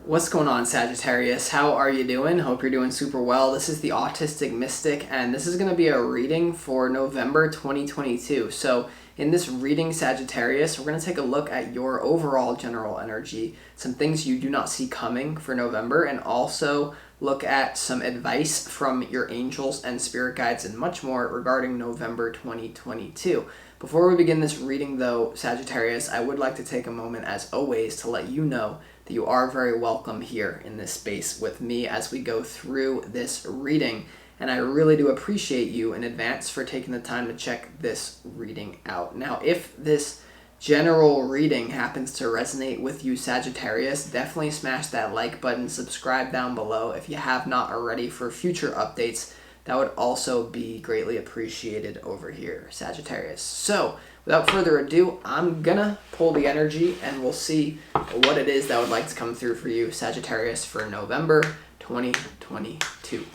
What's going on, Sagittarius? How are you doing? Hope you're doing super well. This is the Autistic Mystic, and this is going to be a reading for November 2022. So in this reading, Sagittarius, we're going to take a look at your overall general energy, some things you do not see coming for November, and also look at some advice from your angels and spirit guides and much more regarding November 2022. Before we begin this reading, though, Sagittarius, I would like to take a moment, as always, to let you know that you are very welcome here in this space with me as we go through this reading. And I really do appreciate you in advance for taking the time to check this reading out. Now, if this general reading happens to resonate with you, Sagittarius, definitely smash that like button, subscribe down below if you have not already for future updates. That would also be greatly appreciated over here, Sagittarius. So, without further ado, I'm gonna pull the energy and we'll see what it is that would like to come through for you, Sagittarius, for November 2022.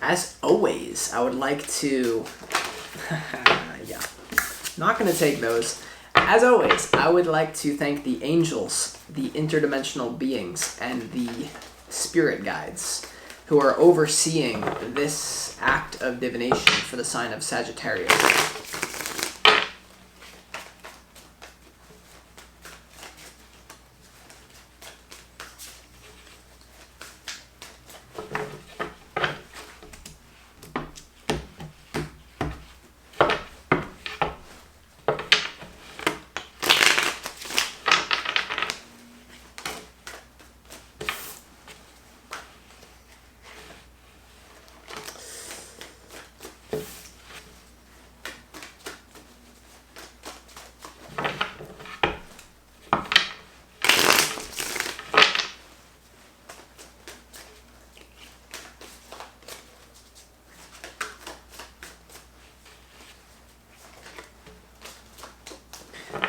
As always, I would like to, yeah, not gonna take those. As always, I would like to thank the angels, the interdimensional beings, and the spirit guides who are overseeing this act of divination for the sign of Sagittarius.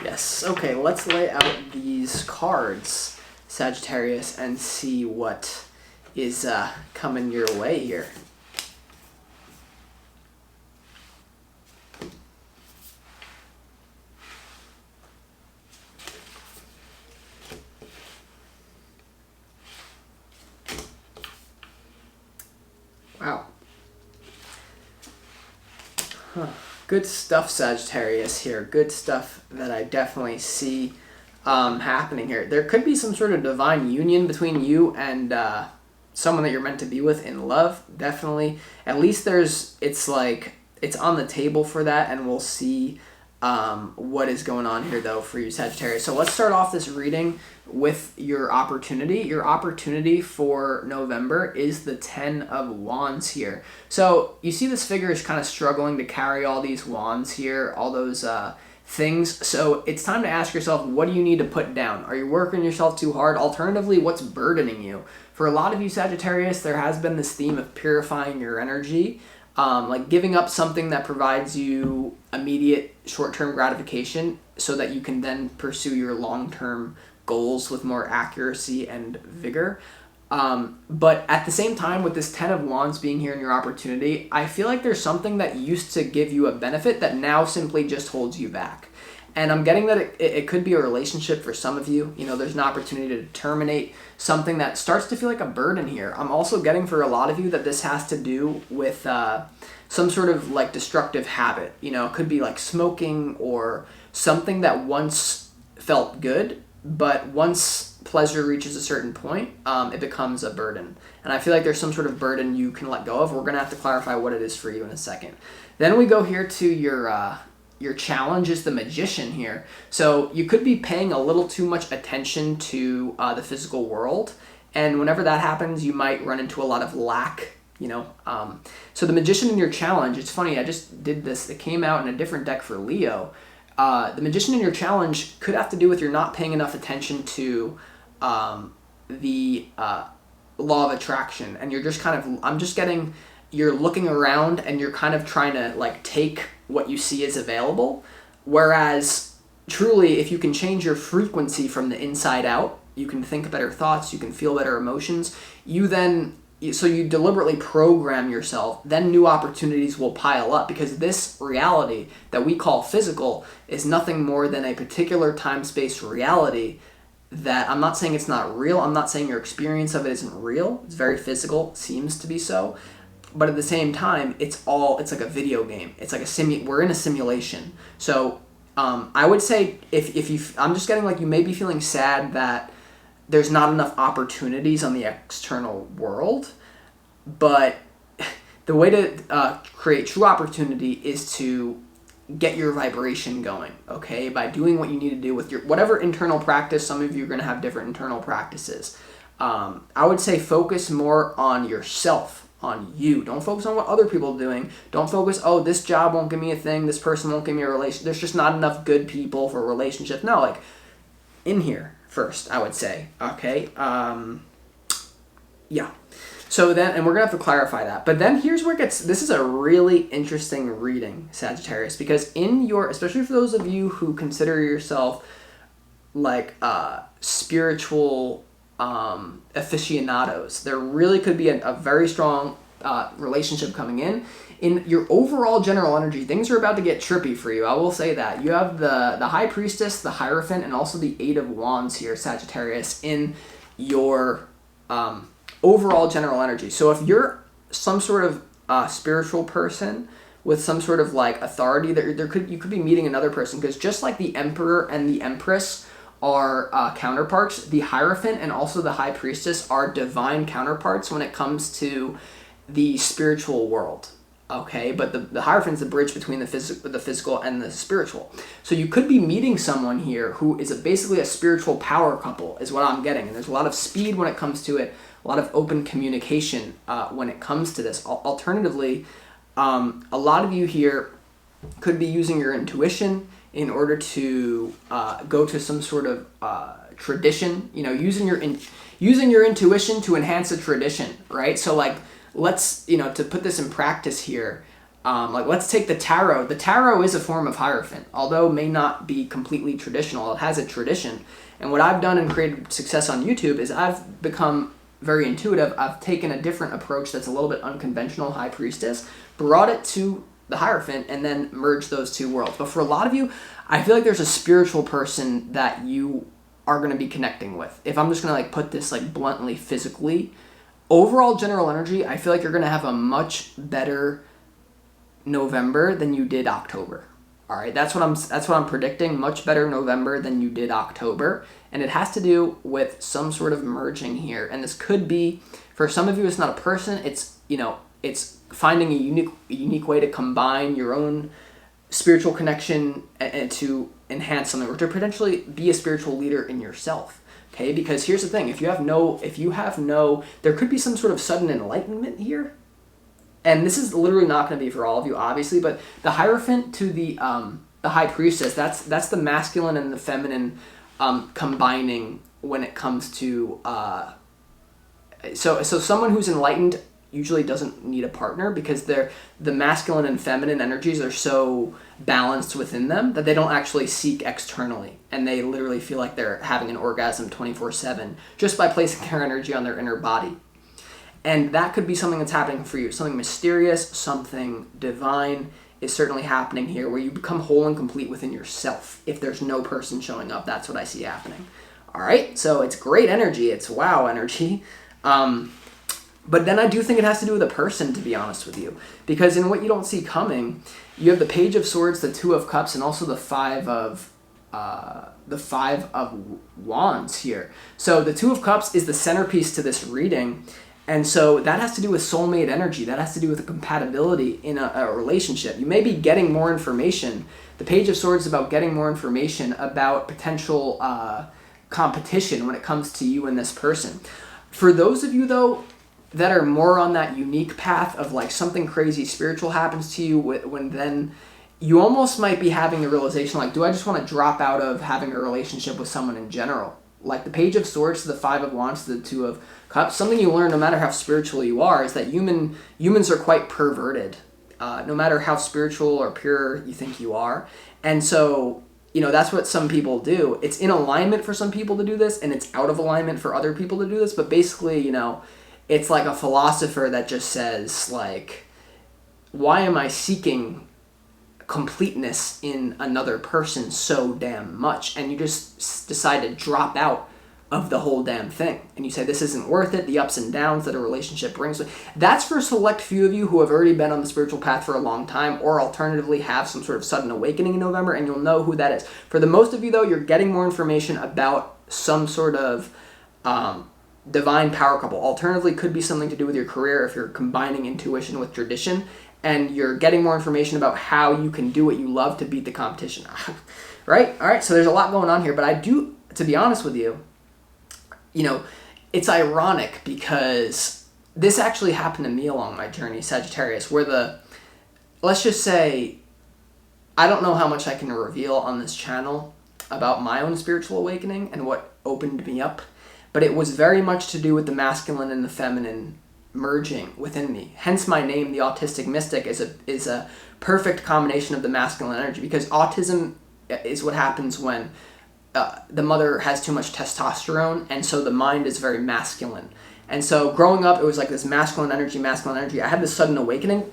Yes, okay, let's lay out these cards, Sagittarius, and see what is coming your way here. Wow. Huh. Good stuff, Sagittarius, here. Good stuff that I definitely see happening here. There could be some sort of divine union between you and someone that you're meant to be with in love, definitely. At least it's on the table for that, and we'll see what is going on here, though, for you, Sagittarius. So let's start off this reading with your opportunity. Your opportunity for November is the 10 of Wands here. So you see this figure is kind of struggling to carry all these wands here, all those things. So it's time to ask yourself, what do you need to put down? Are you working yourself too hard? Alternatively, what's burdening you? For a lot of you, Sagittarius, there has been this theme of purifying your energy, like giving up something that provides you immediate short-term gratification so that you can then pursue your long-term goals with more accuracy and vigor. But at the same time, with this 10 of Wands being here in your opportunity, I feel like there's something that used to give you a benefit that now simply just holds you back. And I'm getting that it could be a relationship for some of you. You know, there's an opportunity to terminate something that starts to feel like a burden here. I'm also getting for a lot of you that this has to do with some sort of like destructive habit. You know, it could be like smoking or something that once felt good, but once pleasure reaches a certain point, it becomes a burden. And I feel like there's some sort of burden you can let go of. We're going to have to clarify what it is for you in a second. Then we go here to your challenge is the Magician here. So you could be paying a little too much attention to the physical world. And whenever that happens, you might run into a lot of lack, you know. So the Magician in your challenge, it's funny, I just did this. It came out in a different deck for Leo. The Magician in your challenge could have to do with you're not paying enough attention to the law of attraction. And you're just kind of, I'm just getting, you're looking around and you're kind of trying to like take what you see as available. Whereas truly, if you can change your frequency from the inside out, you can think better thoughts, you can feel better emotions, you then so you deliberately program yourself, then new opportunities will pile up, because this reality that we call physical is nothing more than a particular time-space reality that, I'm not saying it's not real, I'm not saying your experience of it isn't real, it's very physical, seems to be so, but at the same time, it's like a video game. It's like we're in a simulation. So I would say I'm just getting like, you may be feeling sad that there's not enough opportunities on the external world, but the way to create true opportunity is to get your vibration going, okay? By doing what you need to do with your whatever internal practice. Some of you are going to have different internal practices. I would say focus more on yourself, on you. Don't focus on what other people are doing. Don't focus, oh, this job won't give me a thing, this person won't give me a relation. There's just not enough good people for a relationship. No, like, in here first, I would say, okay? Yeah. So then, and we're going to have to clarify that. But then here's where this is a really interesting reading, Sagittarius, because especially for those of you who consider yourself like spiritual aficionados, there really could be a very strong relationship coming in. In your overall general energy, things are about to get trippy for you. I will say that. You have the High Priestess, the Hierophant, and also the Eight of Wands here, Sagittarius, in your overall general energy. So if you're some sort of spiritual person with some sort of like authority, you could be meeting another person, because just like the Emperor and the Empress are counterparts, the Hierophant and also the High Priestess are divine counterparts when it comes to the spiritual world. Okay, but the Hierophant's the bridge between the physical and the spiritual. So you could be meeting someone here who is basically a spiritual power couple, is what I'm getting. And there's a lot of speed when it comes to it, a lot of open communication when it comes to this. Alternatively, a lot of you here could be using your intuition in order to go to some sort of tradition. You know, using your intuition to enhance a tradition, right? So like, let's, to put this in practice here, let's take the tarot. The tarot is a form of Hierophant, although may not be completely traditional. It has a tradition. And what I've done and created success on YouTube is I've become very intuitive. I've taken a different approach that's a little bit unconventional, High Priestess, brought it to the Hierophant, and then merged those two worlds. But for a lot of you, I feel like there's a spiritual person that you are going to be connecting with. If I'm just going to like put this like bluntly, physically, overall general energy, I feel like you're going to have a much better November than you did October. All right, that's what I'm predicting. Much better November than you did October, and it has to do with some sort of merging here. And this could be, for some of you, it's not a person. It's it's finding a unique way to combine your own spiritual connection and to enhance something, or to potentially be a spiritual leader in yourself. Okay, because here's the thing: if you have no, there could be some sort of sudden enlightenment here. And this is literally not going to be for all of you, obviously, but the Hierophant to the High Priestess, that's the masculine and the feminine combining when it comes to so someone who's enlightened usually doesn't need a partner, because the masculine and feminine energies are so balanced within them that they don't actually seek externally, and they literally feel like they're having an orgasm 24/7 just by placing their energy on their inner body. And that could be something that's happening for you. Something mysterious, something divine is certainly happening here, where you become whole and complete within yourself. If there's no person showing up, that's what I see happening. All right, so it's great energy. It's wow energy. But then I do think it has to do with a person, to be honest with you. Because in what you don't see coming, you have the Page of Swords, the Two of Cups, and also the Five of Wands here. So the Two of Cups is the centerpiece to this reading. And so that has to do with soulmate energy. That has to do with a compatibility in a relationship. You may be getting more information. The Page of Swords is about getting more information about potential competition when it comes to you and this person. For those of you, though, that are more on that unique path of like something crazy spiritual happens to you, when then you almost might be having the realization, like, do I just want to drop out of having a relationship with someone in general? Like the Page of Swords to the Five of Wands to the Two of Cups, something you learn no matter how spiritual you are is that humans are quite perverted, no matter how spiritual or pure you think you are. And so, that's what some people do. It's in alignment for some people to do this, and it's out of alignment for other people to do this. But basically, it's like a philosopher that just says, like, why am I seeking completeness in another person so damn much? And you just decide to drop out of the whole damn thing. And you say, this isn't worth it, the ups and downs that a relationship brings. That's for a select few of you who have already been on the spiritual path for a long time, or alternatively have some sort of sudden awakening in November, and you'll know who that is. For the most of you, though, you're getting more information about some sort of divine power couple. Alternatively, could be something to do with your career if you're combining intuition with tradition, and you're getting more information about how you can do what you love to beat the competition. Right? All right, so there's a lot going on here, but I do, to be honest with you, it's ironic because this actually happened to me along my journey, Sagittarius, where let's just say, I don't know how much I can reveal on this channel about my own spiritual awakening and what opened me up, but it was very much to do with the masculine and the feminine merging within me. Hence my name, the Autistic Mystic, is a perfect combination of the masculine energy, because autism is what happens when the mother has too much testosterone, and so the mind is very masculine. And so growing up, it was like this masculine energy. I had this sudden awakening.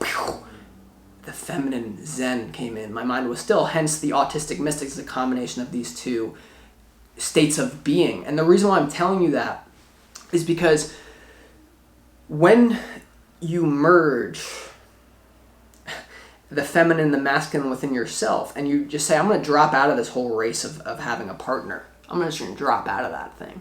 The feminine zen came in. My mind was still, hence the Autistic Mystic is a combination of these two states of being. And the reason why I'm telling you that is because when you merge the feminine and the masculine within yourself, and you just say, I'm going to drop out of this whole race of having a partner. I'm just going to drop out of that thing.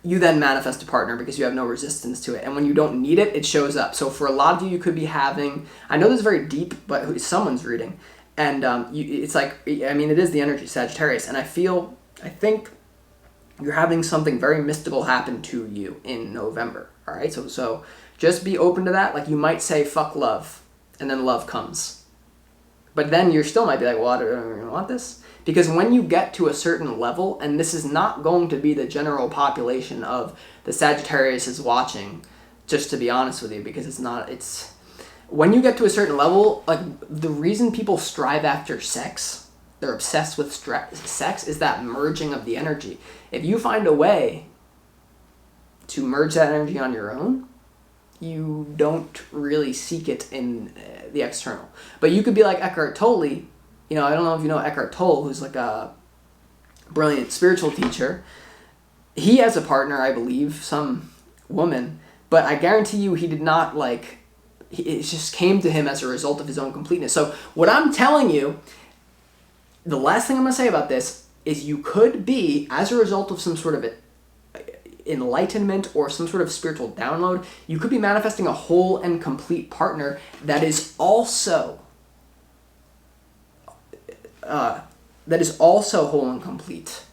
You then manifest a partner because you have no resistance to it. And when you don't need it, it shows up. So for a lot of you, you could be having, I know this is very deep, but someone's reading. And it's like, it is the energy, Sagittarius. And I think you're having something very mystical happen to you in November. All right, so just be open to that. Like, you might say, fuck love, and then love comes. But then you still might be like, well, I don't really want this. Because when you get to a certain level, and this is not going to be the general population of the Sagittarius is watching, just to be honest with you, because it's when you get to a certain level, like, the reason people strive after sex, they're obsessed with sex, is that merging of the energy. If you find a way to merge that energy on your own, you don't really seek it in the external. But you could be like Eckhart Tolle. I don't know if you know Eckhart Tolle, who's like a brilliant spiritual teacher. He has a partner, I believe, some woman, but I guarantee you he did not it just came to him as a result of his own completeness. So what I'm telling you, the last thing I'm going to say about this is you could be, as a result of some sort of enlightenment or some sort of spiritual download, you could be manifesting a whole and complete partner that is also whole and complete.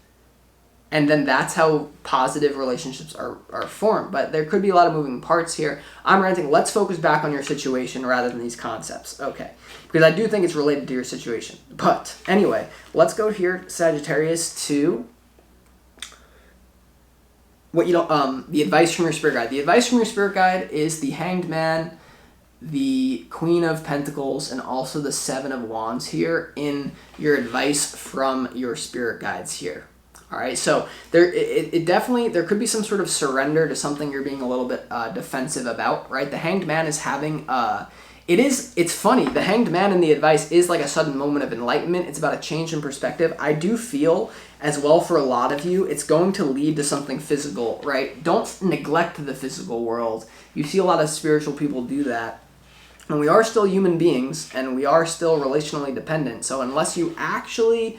And then that's how positive relationships are formed. But there could be a lot of moving parts here. I'm ranting. Let's focus back on your situation rather than these concepts. Okay. Because I do think it's related to your situation. But anyway, let's go here, Sagittarius, to the advice from your spirit guide. The advice from your spirit guide is the Hanged Man, the Queen of Pentacles, and also the Seven of Wands here in your advice from your spirit guides here. All right, so there could be some sort of surrender to something you're being a little bit defensive about, right? The Hanged Man is having it's funny. The Hanged Man in the advice is like a sudden moment of enlightenment. It's about a change in perspective. I do feel as well for a lot of you, it's going to lead to something physical, right? Don't neglect the physical world. You see a lot of spiritual people do that. And we are still human beings, and we are still relationally dependent. So unless you actually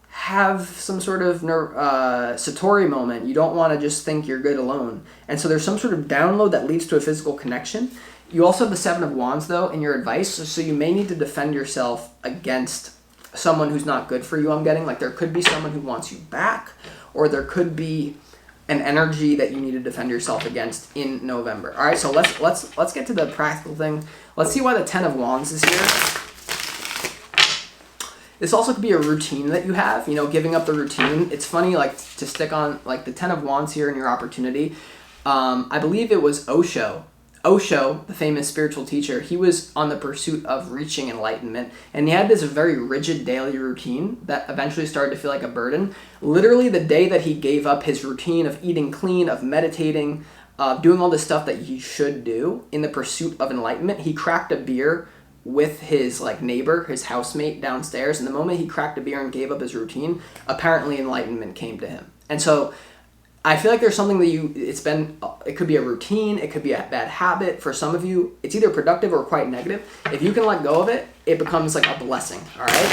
have some sort of Satori moment, you don't want to just think you're good alone. And so there's some sort of download that leads to a physical connection. You also have the Seven of Wands, though, in your advice, so you may need to defend yourself against someone who's not good for you, I'm getting. Like, there could be someone who wants you back, or there could be an energy that you need to defend yourself against in November. All right, so let's get to the practical thing. Let's see why the Ten of Wands is here. This also could be a routine that you have, giving up the routine. It's funny, like, to stick on, like, the Ten of Wands here in your opportunity. I believe it was Osho Osho, the famous spiritual teacher, he was on the pursuit of reaching enlightenment, and he had this very rigid daily routine that eventually started to feel like a burden. Literally, the day that he gave up his routine of eating clean, of meditating, doing all this stuff that he should do in the pursuit of enlightenment, he cracked a beer with his neighbor, his housemate downstairs, and the moment he cracked a beer and gave up his routine, apparently enlightenment came to him. And so I feel like there's something that it could be a routine, it could be a bad habit. For some of you, it's either productive or quite negative. If you can let go of it, it becomes like a blessing, all right?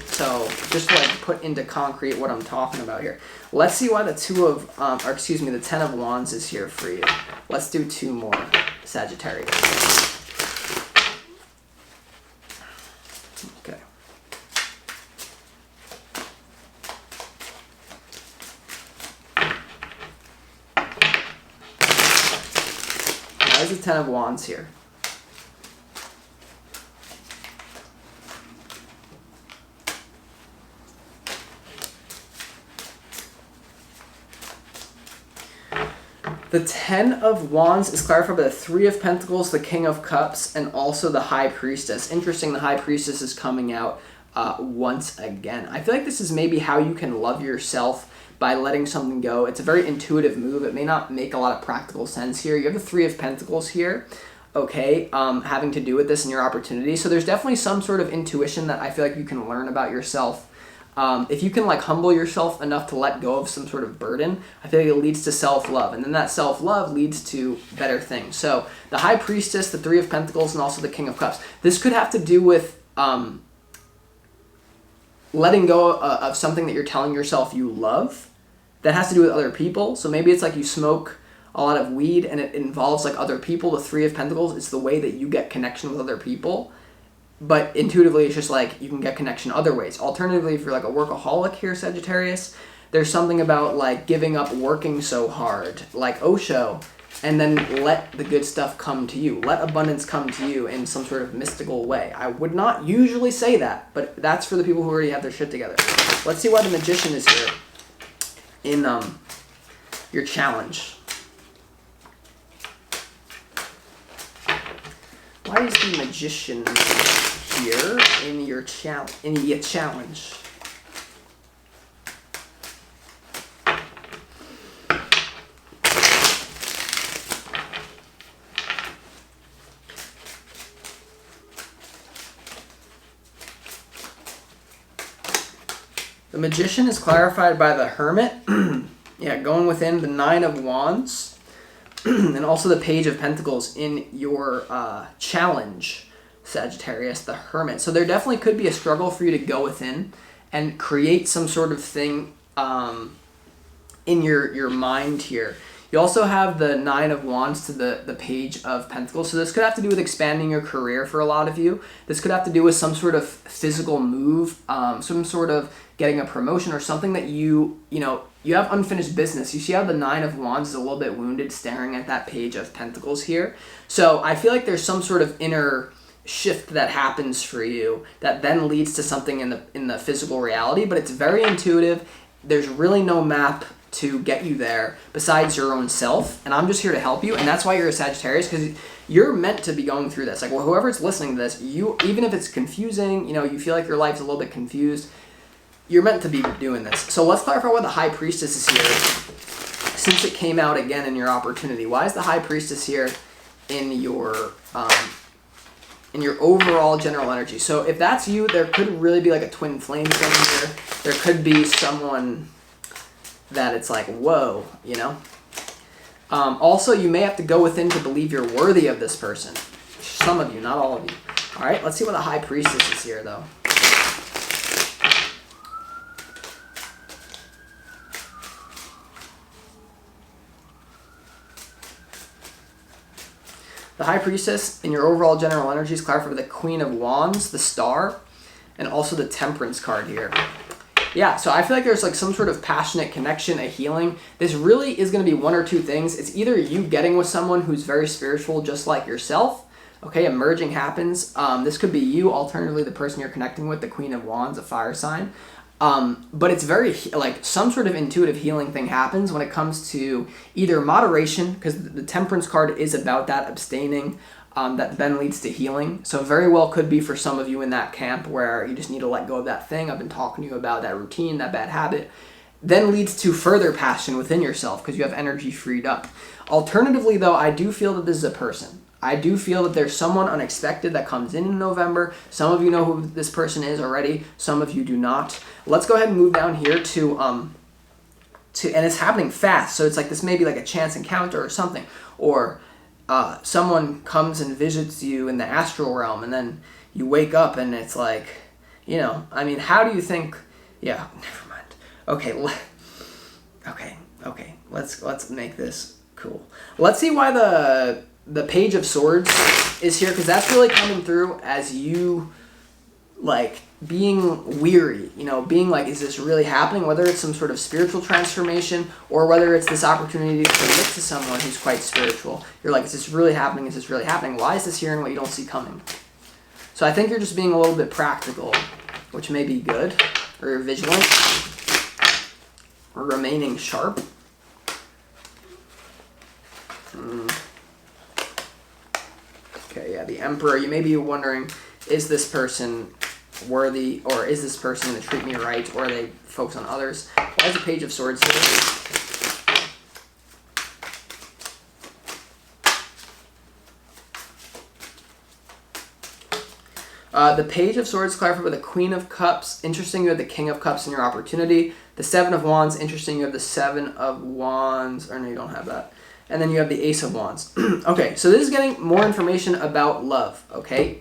So just to put into concrete what I'm talking about here. Let's see why the the 10 of Wands is here for you. Let's do 2 more, Sagittarius. Okay. Why is the 10 of Wands here? The 10 of Wands is clarified by the 3 of Pentacles, the King of Cups, and also the High Priestess. Interesting, the High Priestess is coming out once again. I feel like this is maybe how you can love yourself by letting something go. It's a very intuitive move. It may not make a lot of practical sense here. You have the 3 of Pentacles here, okay, having to do with this and your opportunity. So there's definitely some sort of intuition that I feel like you can learn about yourself. If you can humble yourself enough to let go of some sort of burden, I feel like it leads to self-love. And then that self-love leads to better things. So the High Priestess, the 3 of Pentacles, and also the King of Cups. This could have to do with letting go of something that you're telling yourself you love that has to do with other people. So maybe it's like you smoke a lot of weed and it involves other people. The 3 of Pentacles, it's the way that you get connection with other people. But intuitively, it's just you can get connection other ways. Alternatively, if you're a workaholic here, Sagittarius, there's something about giving up working so hard, like Osho, and then let the good stuff come to you. Let abundance come to you in some sort of mystical way. I would not usually say that, but that's for the people who already have their shit together. Let's see why the Magician is here in your challenge. Why is the Magician here in your challenge? The Magician is clarified by the Hermit. Yeah, going within the 9 of Wands. And also the Page of Pentacles in your challenge, Sagittarius, the Hermit. So there definitely could be a struggle for you to go within and create some sort of thing in your mind here. You also have the 9 of Wands to the Page of Pentacles. So this could have to do with expanding your career for a lot of you. This could have to do with some sort of physical move, some sort of getting a promotion or something that you have unfinished business. You see how the 9 of Wands is a little bit wounded staring at that Page of Pentacles here. So I feel like there's some sort of inner shift that happens for you that then leads to something in the physical reality, but it's very intuitive. There's really no map to get you there besides your own self, and I'm just here to help you. And that's why you're a Sagittarius, because you're meant to be going through this. Whoever's listening to this, even if it's confusing, you feel like your life's a little bit confused, you're meant to be doing this. So let's clarify why the High Priestess is here, since it came out again in your opportunity. Why is the High Priestess here in your overall general energy? So if that's you, there could really be a twin flame thing here. There could be someone that it's whoa, Also, you may have to go within to believe you're worthy of this person. Some of you, not all of you. All right, let's see what the High Priestess is here, though. The High Priestess in your overall general energy is clarified with the Queen of Wands, the Star, and also the Temperance card here. Yeah, so I feel like there's some sort of passionate connection, a healing. This really is going to be one or two things. It's either you getting with someone who's very spiritual just like yourself. Okay, a merging happens. This could be you, alternatively the person you're connecting with, the Queen of Wands, a fire sign. But it's very, like, some sort of intuitive healing thing happens when it comes to either moderation, because the Temperance card is about that, abstaining, that then leads to healing. So very well could be for some of you in that camp where you just need to let go of that thing. I've been talking to you about that routine, that bad habit. Then leads to further passion within yourself because you have energy freed up. Alternatively, though, I do feel that this is a person. I do feel that there's someone unexpected that comes in November. Some of you know who this person is already. Some of you do not. Let's go ahead and move down here to and it's happening fast. So it's like this may be like a chance encounter or something. Or someone comes and visits you in the astral realm and then you wake up and it's like, I mean, how do you think, yeah, never mind. Okay, let's make this cool. Let's see why the Page of Swords is here, because that's really coming through as you, like, being weary, being like, is this really happening? Whether it's some sort of spiritual transformation or whether it's this opportunity to commit to someone who's quite spiritual. You're like, is this really happening? Is this really happening? Why is this here and what you don't see coming? So I think you're just being a little bit practical, which may be good, or you're vigilant, or remaining sharp. Okay, yeah, the Emperor. You may be wondering, is this person worthy, or is this person going to treat me right, or are they focus on others? Why is the Page of Swords here? The Page of Swords clarified by the Queen of Cups. Interesting, you have the King of Cups in your opportunity. The Seven of Wands. Interesting, you have the Seven of Wands. Or no, you don't have that. And then you have the Ace of Wands. Okay, so this is getting more information about love, okay?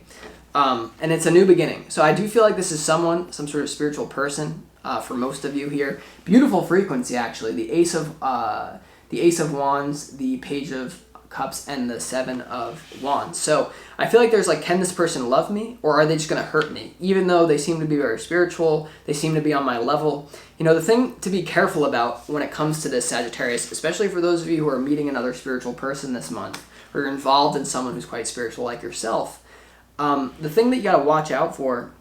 And it's a new beginning. So I do feel like this is some sort of spiritual person for most of you here. Beautiful frequency, actually. The Ace of Wands, the Page of Cups, and the Seven of Wands. So I feel like there's like, can this person love me, or are they just going to hurt me? Even though they seem to be very spiritual, they seem to be on my level. The thing to be careful about when it comes to this, Sagittarius, especially for those of you who are meeting another spiritual person this month, or you're involved in someone who's quite spiritual like yourself, the thing that you got to watch out for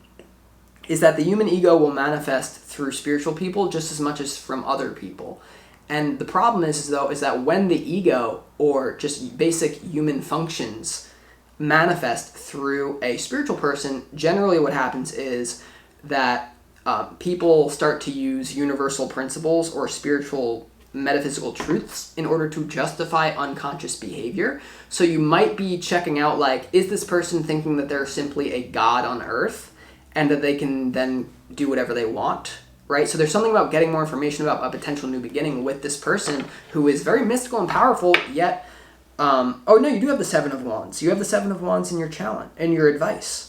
is that the human ego will manifest through spiritual people just as much as from other people. And the problem is that when the ego or just basic human functions manifest through a spiritual person, generally what happens is that people start to use universal principles or spiritual metaphysical truths in order to justify unconscious behavior. So you might be checking out, like, is this person thinking that they're simply a god on earth and that they can then do whatever they want? Right? So there's something about getting more information about a potential new beginning with this person who is very mystical and powerful, yet, oh no, you do have the Seven of Wands. You have the Seven of Wands in your challenge, in your advice.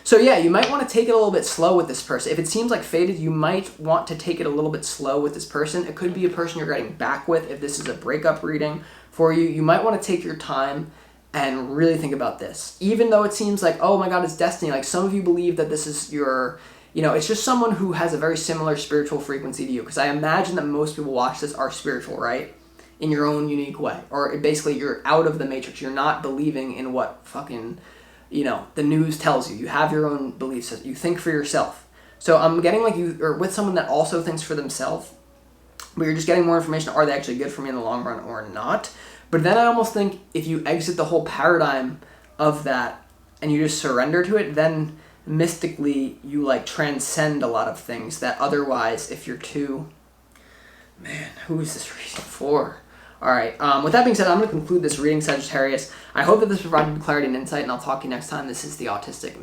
So yeah, you might want to take it a little bit slow with this person. If it seems like fated, you might want to take it a little bit slow with this person. It could be a person you're getting back with. If this is a breakup reading for you, you might want to take your time and really think about this. Even though it seems like, oh my God, it's destiny. Like, some of you believe that this is your, it's just someone who has a very similar spiritual frequency to you. Because I imagine that most people watch this are spiritual, right? In your own unique way. Or basically, you're out of the matrix. You're not believing in what fucking, the news tells you. You have your own beliefs. You think for yourself. So I'm getting like you are with someone that also thinks for themselves, but you're just getting more information. Are they actually good for me in the long run or not? But then I almost think if you exit the whole paradigm of that and you just surrender to it, then mystically you like transcend a lot of things that otherwise, if you're too, man, who is this reading for? All right, with that being said, I'm going to conclude this reading, Sagittarius. I hope that this provided clarity and insight, and I'll talk to you next time. This is the Autistic